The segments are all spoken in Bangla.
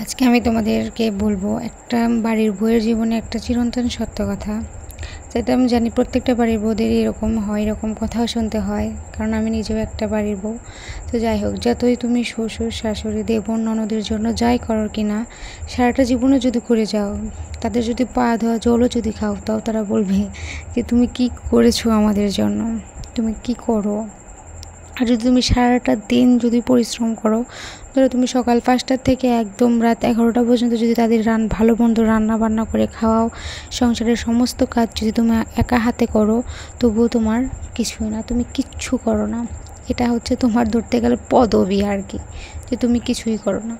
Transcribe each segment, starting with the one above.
আজকে আমি তোমাদেরকে বলবো একটা বাড়ির বউয়ের জীবনে একটা চিরন্তন সত্য কথা, যেটা আমি জানি প্রত্যেকটা বাড়ির বউদেরই এরকম হয়, এরকম কথাও শুনতে হয়, কারণ আমি নিজেও একটা বাড়ির বউ। তো যাই হোক, যতই তুমি শ্বশুর শাশুড়ি দেবর ননদের জন্য যাই করো কিনা, সারাটা জীবনে যদি করে যাও, তাদের যদি পা ধোয়া জলও যদি খাও, তাও তারা বলবে যে তুমি কি করেছো আমাদের জন্য, তুমি কি করো। আর যদি তুমি সারাটা দিন যদি পরিশ্রম করো, ধরো তুমি সকাল 5টা থেকে একদম রাত 11টা পর্যন্ত যদি তাদের ভালো মন্দ রান্না বান্না করে খাওয়াও, সংসারের সমস্ত কাজ যদি তুমি একা হাতে করো, তবুও তোমার কিছুই না, তুমি কিচ্ছু করো না। এটা হচ্ছে তোমার ধরতে গেলে পদবি আর কি, যে তুমি কিছুই করো না।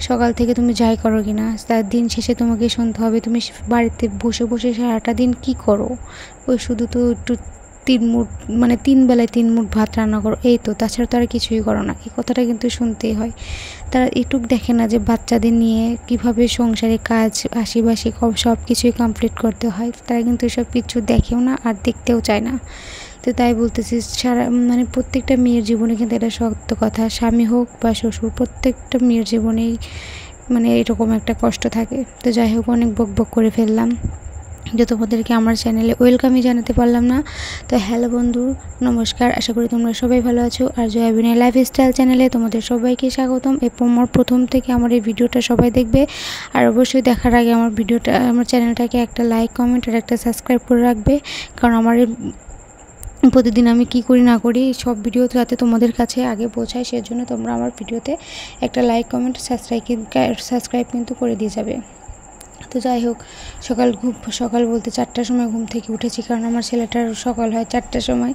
সকাল থেকে তুমি যাই করো কি না, তার দিন শেষে তোমাকে শুনতে হবে তুমি বাড়িতে বসে বসে সারাটা দিন কি করো। ওই শুধু তো একটু 3 মুঠ, মানে 3 বেলায় 3 মুঠ ভাত রান্না করো, এই তো, তাছাড়া তো আর কিছুই করো না। এই কথাটা কিন্তু শুনতেই হয়। তারা এটুক দেখে না যে বাচ্চাদের নিয়ে কিভাবে সংসারে কাজ আশিবাসি সব কিছুই কমপ্লিট করতে হয়, তারা কিন্তু এসব কিছু দেখেও না আর দেখতেও চায় না। তো তাই বলতেছি, মানে প্রত্যেকটা মেয়ের জীবনে কিন্তু এটা সত্য কথা, স্বামী হোক বা শ্বশুর, প্রত্যেকটা মেয়ের জীবনেই মানে এরকম একটা কষ্ট থাকে। তো যাই হোক, অনেক বক বক করে ফেললাম, যে তোমাদেরকে আমার চ্যানেলে ওয়েলকামই জানাতে পারলাম না। তো হ্যালো বন্ধু, নমস্কার, আশা করি তোমরা সবাই ভালো আছো। আর জয়াবিনের লাইফস্টাইল চ্যানেলে তোমাদের সবাইকে স্বাগতম। আমার প্রথম থেকে আমার এই ভিডিওটা সবাই দেখবে, আর অবশ্যই দেখার আগে আমার চ্যানেলটাকে একটা লাইক কমেন্ট আর একটা সাবস্ক্রাইব করে রাখবে, কারণ আমার প্রতিদিন আমি কি করি না করি সব ভিডিও যাতে তোমাদের কাছে আগে পৌঁছায়, সেজন্য তোমরা আমার ভিডিওতে একটা লাইক কমেন্ট সাবস্ক্রাইব কিন্তু করে দিয়ে যাবে। তো যাই হোক, সকাল বলতে 4টার সময় ঘুম থেকে উঠেছি, কারণ আমার ছেলেটার সকাল হয় 4টার সময়,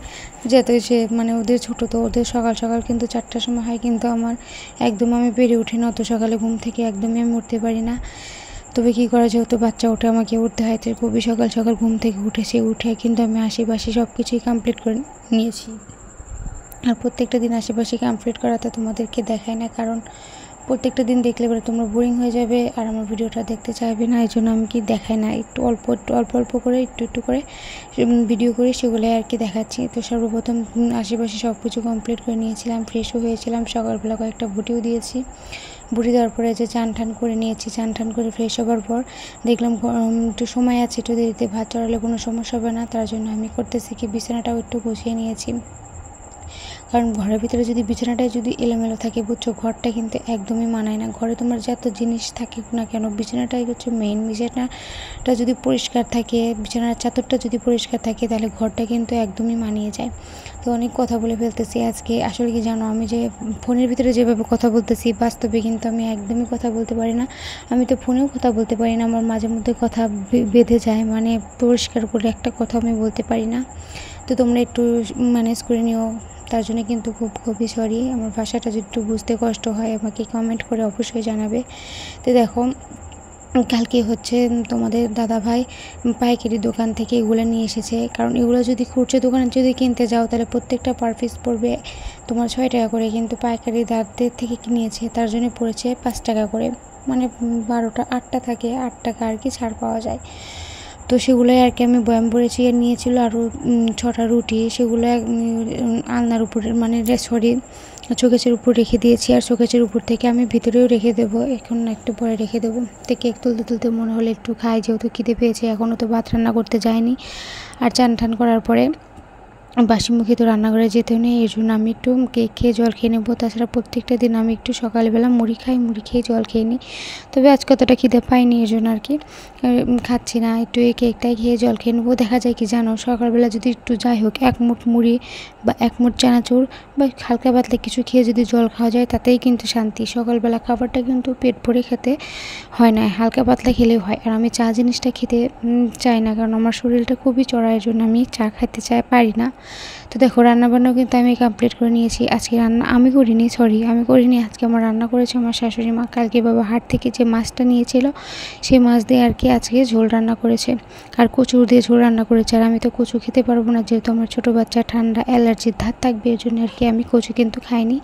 যেহেতু সে মানে ওদের ছোটো, তো ওদের সকাল কিন্তু 4টার সময় হয়, কিন্তু আমার একদম আমি পেরে উঠি না অত সকালে ঘুম থেকে, একদমই আমি উঠতে পারি না। তবে কী করা, যেহেতু বাচ্চা ওঠে আমাকে উঠতে হয়, তো খুবই সকাল ঘুম থেকে উঠে কিন্তু আমি আশেপাশে সব কিছুই কমপ্লিট করে নিয়েছি। আর প্রত্যেকটা দিন আশেপাশে কমপ্লিট করাতে তোমাদেরকে দেখায় না, কারণ প্রত্যেকটা দিন দেখলে পরে তোমরা বোরিং হয়ে যাবে আর আমার ভিডিওটা দেখতে চাইবে না, এই জন্য আমি কি দেখাই না, একটু অল্প করে একটু করে ভিডিও করে সেগুলোই আর কি দেখাচ্ছি। তো সর্বপ্রথম আশেপাশে সব কিছু কমপ্লিট করে নিয়েছিলাম, ফ্রেশও হয়েছিলাম, সকালবেলা কয়েকটা বুটিও দিয়েছি। বুটি দেওয়ার পরে যে চান ঠান করে নিয়েছি, চান ঠান করে ফ্রেশ হবার পর দেখলাম একটু সময় আছে, একটু দেরিতে ভাত চড়ালে কোনো সমস্যা হবে না, তার জন্য আমি করতেছি কি বিছানাটাও একটু গুছিয়ে নিয়েছি। কারণ ঘরের ভিতরে যদি বিছানাটায় যদি এলোমেলো থাকে, বুঝছো, ঘরটা কিন্তু একদমই মানায় না। ঘরে তোমার যত জিনিস থাকে না কেন, বিছানাটাই হচ্ছে মেইন। বিছানাটা যদি পরিষ্কার থাকে, বিছানার চাদরটা যদি পরিষ্কার থাকে, তাহলে ঘরটা কিন্তু একদমই মানিয়ে যায়। তো অনেক কথা বলে ফেলতেছি আজকে। আসলে কি জানো, আমি যে ফোনের ভিতরে যেভাবে কথা বলতেছি, বাস্তবে কিন্তু আমি একদমই কথা বলতে পারি না। আমি তো ফোনেও কথা বলতে পারি না, আমার মাঝে মধ্যে কথা বেঁধে যায়, মানে পরিষ্কার করে একটা কথা আমি বলতে পারি না। তো তোমরা একটু ম্যানেজ করে নিও, তার জন্য কিন্তু খুবই সরি। আমার ভাষাটা যদি একটু বুঝতে কষ্ট হয়, আমাকে কমেন্ট করে অবশ্যই জানাবে। তো দেখো, কালকে হচ্ছে তোমাদের দাদাভাই পাইকারি দোকান থেকে এগুলো নিয়ে এসেছে, কারণ এগুলো যদি খুচরো দোকানে যদি কিনতে যাও, তাহলে প্রত্যেকটা পার পিস পড়বে তোমার 6 টাকা করে, কিন্তু পাইকারি দাঁড়দের থেকে নিয়েছে, তার জন্য পড়েছে 5 টাকা করে, মানে 12টা 8টা থাকে, 8 টাকা আর কি ছাড় পাওয়া যায়। তো সেগুলোই আর কি আমি বয়াম ভরেছি। আর নিয়েছিল আরও 6টা রুটি, সেগুলো আলনার উপরে, মানে সরি, শোকেসের উপর রেখে দিয়েছি। আর শোকেসের উপর থেকে আমি ভিতরেও রেখে দেবো, এখন একটু পরে রেখে দেবো। তো কেক তুলতে মনে হলে একটু খাই, যেহেতু খিদে পেয়েছে, এখনও তো ভাত রান্না করতে যায়নি। আর চান ঠান করার পরে বাসি মুখে তো রান্নাঘরে যেতে নেই, এই জন্য আমি একটু কেক খেয়ে জল খেয়ে নেবো। তাছাড়া প্রত্যেকটা দিন আমি একটু সকালবেলা মুড়ি খেয়ে জল খেয়ে নিই। তবে আজ কতটা খিদে পাইনি, এই জন্য আর কি খাচ্ছি না, একটু এই কেকটাই খেয়ে জল খেয়ে নেবো। দেখা যায় কি জানো, সকালবেলা যদি একটু যাই হোক 1 মুঠ মুড়ি বা 1 মুঠ চানাচুর বা হালকা পাতলা কিছু খেয়ে যদি জল খাওয়া যায়, তাতেই কিন্তু শান্তি। সকালবেলা খাবারটা কিন্তু পেট ভরে খেতে হয় না, হালকা পাতলা খেলেও হয়। আর আমি চা জিনিসটা খেতে চাই না, কারণ আমার শরীরটা খুবই চড়া, এর জন্য আমি চা খেতে পারি না। তো দেখো, রান্নাবান্নাও কিন্তু আমি কমপ্লিট করে নিয়েছি। আজকে রান্না আমি করিনি, আজকে আমার রান্না করেছে আমার শাশুড়ি মা। কালকে বাবা হাট থেকে যে মাছটা নিয়েছিল, সেই মাছ দিয়ে আর কি আজকে ঝোল রান্না করেছে, আর কচুর দিয়ে ঝোল রান্না করেছে। আর আমি তো কচু খেতে পারবো না, যেহেতু আমার ছোটো বাচ্চা, ঠান্ডা অ্যালার্জির ধার থাকবে, এর জন্য আর কি আমি কচু কিন্তু খাইনি।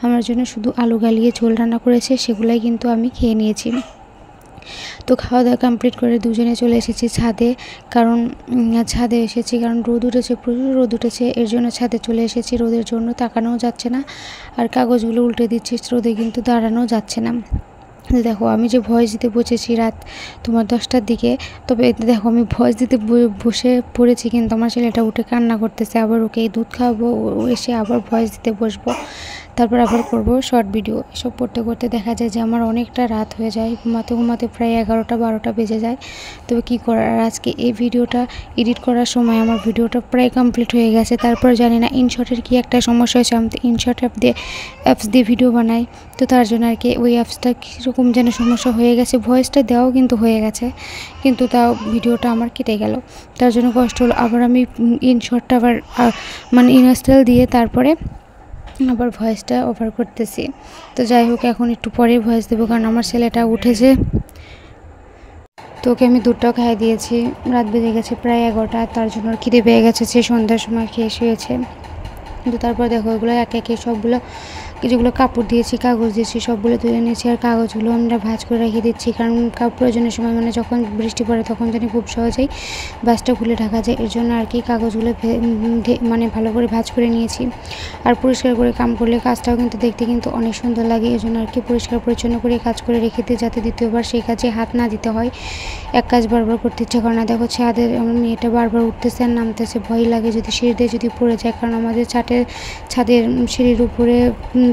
আমার জন্য শুধু আলু গালিয়ে ঝোল রান্না করেছে, সেগুলাই কিন্তু আমি খেয়ে নিয়েছি। তো খাওয়া দাওয়া কমপ্লিট করে দুজনে চলে এসেছি ছাদে, কারণ ছাদে এসেছি কারণ রোদ উঠেছে, প্রচুর রোদ উঠেছে, এর জন্য ছাদে চলে এসেছি। রোদের জন্য তাকানোও যাচ্ছে না, আর কাগজগুলো উল্টে দিচ্ছি, রোদে কিন্তু দাঁড়ানো যাচ্ছে না। দেখো আমি যে ভয়েস দিতে বসেছি রাত তোমার 10টার দিকে, তবে দেখো আমি ভয়েস দিতে বসে পড়েছি, কিন্তু আমার ছেলেটা উঠে কান্না করতেছে। আবার ওকে দুধ খাওয়াবো, ও এসে আবার ভয়েস দিতে বসবো, তারপর আবার করব শর্ট ভিডিও। এসব করতে করতে দেখা যায় যে আমার অনেকটা রাত হয়ে যায়, ঘুমাতে ঘুমাতে প্রায় 11টা-12টা বেজে যায়। তবে কী করার, আর আজকে এই ভিডিওটা এডিট করার সময় আমার ভিডিওটা প্রায় কমপ্লিট হয়ে গেছে। তারপর জানি না ইনশটের কি একটা সমস্যা হয়েছে, আমি তো ইনশট অ্যাপস দিয়ে ভিডিও বানাই, তো তার জন্য আর কি ওই অ্যাপসটা কীরকম যেন সমস্যা হয়ে গেছে। ভয়েসটা দেওয়াও কিন্তু হয়ে গেছে, কিন্তু তাও ভিডিওটা আমার কেটে গেল, তার জন্য কষ্ট হলো। আবার আমি ইনশটটা আবার মানে ইনস্টল দিয়ে তারপরে আবার ভয়েসটা ওভার করতেছি। তো যাই হোক, এখন একটু পরেই ভয়েস দেবো, কারণ আমার ছেলেটা উঠেছে, তো ওকে আমি দুধটাও খাইয়ে দিয়েছি। রাত বেজে গেছে প্রায় 11টা, তার জন্য খিদে পেয়ে গেছে, সে সন্ধ্যার সময় খেয়ে শুয়েছে। কিন্তু তারপর দেখো এগুলো একে একে সবগুলো, যেগুলো কাপড় দিয়েছি, কাগজ দিয়েছি, সবগুলো তুলে নিয়েছি। আর কাগজগুলো আমরা ভাঁজ করে রেখে দিচ্ছি, কারণ প্রয়োজনের সময় মানে যখন বৃষ্টি পড়ে তখন জানি খুব সহজেই ভাঁজটা খুলে ঢাকা যায়, এর জন্য আর কি কাগজগুলো মানে ভালো করে ভাঁজ করে নিয়েছি। আর পরিষ্কার করে কাম করলে কাজটাও কিন্তু দেখতে কিন্তু অনেক সুন্দর লাগে, এর জন্য আর কি পরিষ্কার পরিচ্ছন্ন করে কাজ করে রেখে দিই, যাতে দ্বিতীয়বার সেই কাজে হাত না দিতে হয়। এক কাজ বারবার করতে ইচ্ছা করে না। দেখো ছাদের আমার মেয়েটা বারবার উঠতেছে আর নামতেছে, ভয় লাগে যদি সিঁড়িতে যদি পড়ে যায়, কারণ আমাদের ছাদের সিঁড়ির উপরে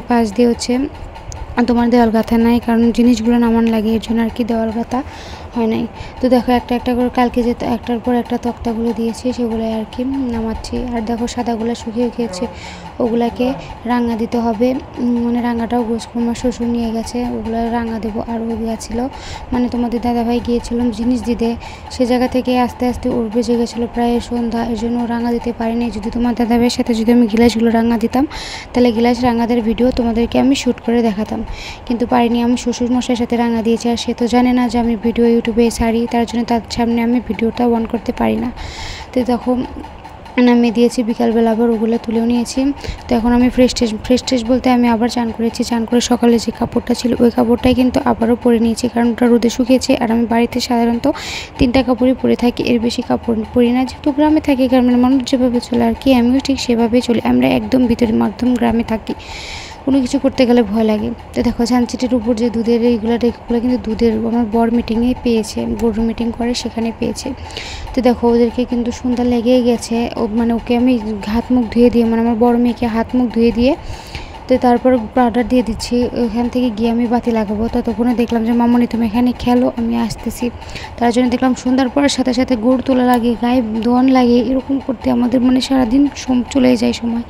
পাশ দিয়ে হচ্ছে তোমার দেওয়াল গাঁথা নাই, কারণ জিনিসগুলো নামান লাগে, এর জন্য আর কি দেওয়াল গাঁথা হয় নাই। তো দেখো একটা একটা করে কালকে যে একটার পর একটা তক্তাগুলো দিয়েছি সেগুলো আর কি নামাচ্ছি। আর দেখো সাদাগুলো শুকিয়ে গিয়েছে, ওগুলাকে রাঙা দিতে হবে, মানে রাঙাটাও আমার শ্বশুর নিয়ে গেছে, ওগুলো রাঙা দেবো। আর ও গেছিলো মানে তোমাদের দাদাভাই গিয়েছিলাম জিনিস দিতে, সে জায়গা থেকে আস্তে আস্তে ওর বেজে গেছিলো প্রায় সন্ধ্যা, এর জন্য রাঙা দিতে পারিনি। যদি তোমার দাদাভাইয়ের সাথে যদি আমি গিলাসগুলো রাঙা দিতাম, তাহলে গিলাস রাঙাদের ভিডিও তোমাদেরকে আমি শ্যুট করে দেখাতাম, কিন্তু পারিনি। আমি শ্বশুরমশাইয়ের সাথে রাঙা দিয়েছি, আর সে তো জানে না যে আমি ভিডিও ইউটিউবে ছাড়ি, তার জন্য তার সামনে আমি ভিডিওটা অন করতে পারি না। তো তখন নামিয়ে দিয়েছি, বিকালবেলা আবার ওগুলো তুলেও নিয়েছি। তো এখন আমি ফ্রেশ ট্রেশ বলতে আমি আবার চান করেছি, চান করে সকালে যে কাপড়টা ছিল ওই কাপড়টাই কিন্তু আবারও পরে নিয়েছি, কারণ ওটা রোদে শুকিয়েছে। আর আমি বাড়িতে সাধারণত 3টা কাপড়ই পরে থাকি, এর বেশি কাপড় পরি না, যেহেতু গ্রামে থাকি, গ্রামের মানুষ যেভাবে চলে আর কি আমিও ঠিক সেভাবেই চলি। আমরা একদম ভিতরে একদম গ্রামে থাকি, কোনো কিছু করতে গেলে ভয় লাগে। তো দেখো ছানচিটির উপর যে দুধের এইগুলো কিন্তু দুধের আমার বর মিটিংয়ে পেয়েছে, বড় মিটিং করে সেখানে পেয়েছে। তো দেখো ওদেরকে কিন্তু সন্ধ্যা লেগেই গেছে, মানে ওকে আমি হাত মুখ ধুয়ে দিয়ে, মানে আমার বড় মেয়েকে হাত মুখ ধুয়ে দিয়ে তো তারপর পাউডার দিয়ে দিচ্ছি। ওখান থেকে গিয়ে আমি বাতি লাগাবো, ততক্ষণে দেখলাম যে মামনি তুমি এখানে খেলো, আমি আসতেছি। তার জন্য দেখলাম সন্ধ্যার পরের সাথে সাথে গুড় তোলা লাগে, গায়ে দোয়ান লাগে, এরকম করতে আমাদের মানে সারাদিন চলে যায় সময়।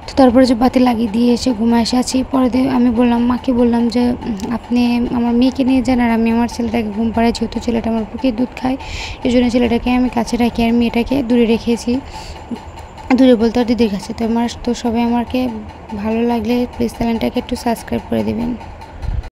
তো তারপরে যে বাতি লাগিয়ে দিয়ে এসে ঘুমায় আছি। পরে আমি বললাম, মাকে বললাম যে আপনি আমার মেয়েকে নিয়ে যান, আর আমি আমার ছেলেটাকে ঘুম পাড়াই, যেহেতু ছেলেটা আমার বুকে দুধ খায়, এই জন্য ছেলেটাকে আমি কাছে রাখি আর মেয়েটাকে দূরে রেখেছি, দূরে বলতে আর দিদির কাছে। তো সবাই আমাকে ভালো লাগলে প্লিজ চ্যানেলটাকে একটু সাবস্ক্রাইব করে দেবেন।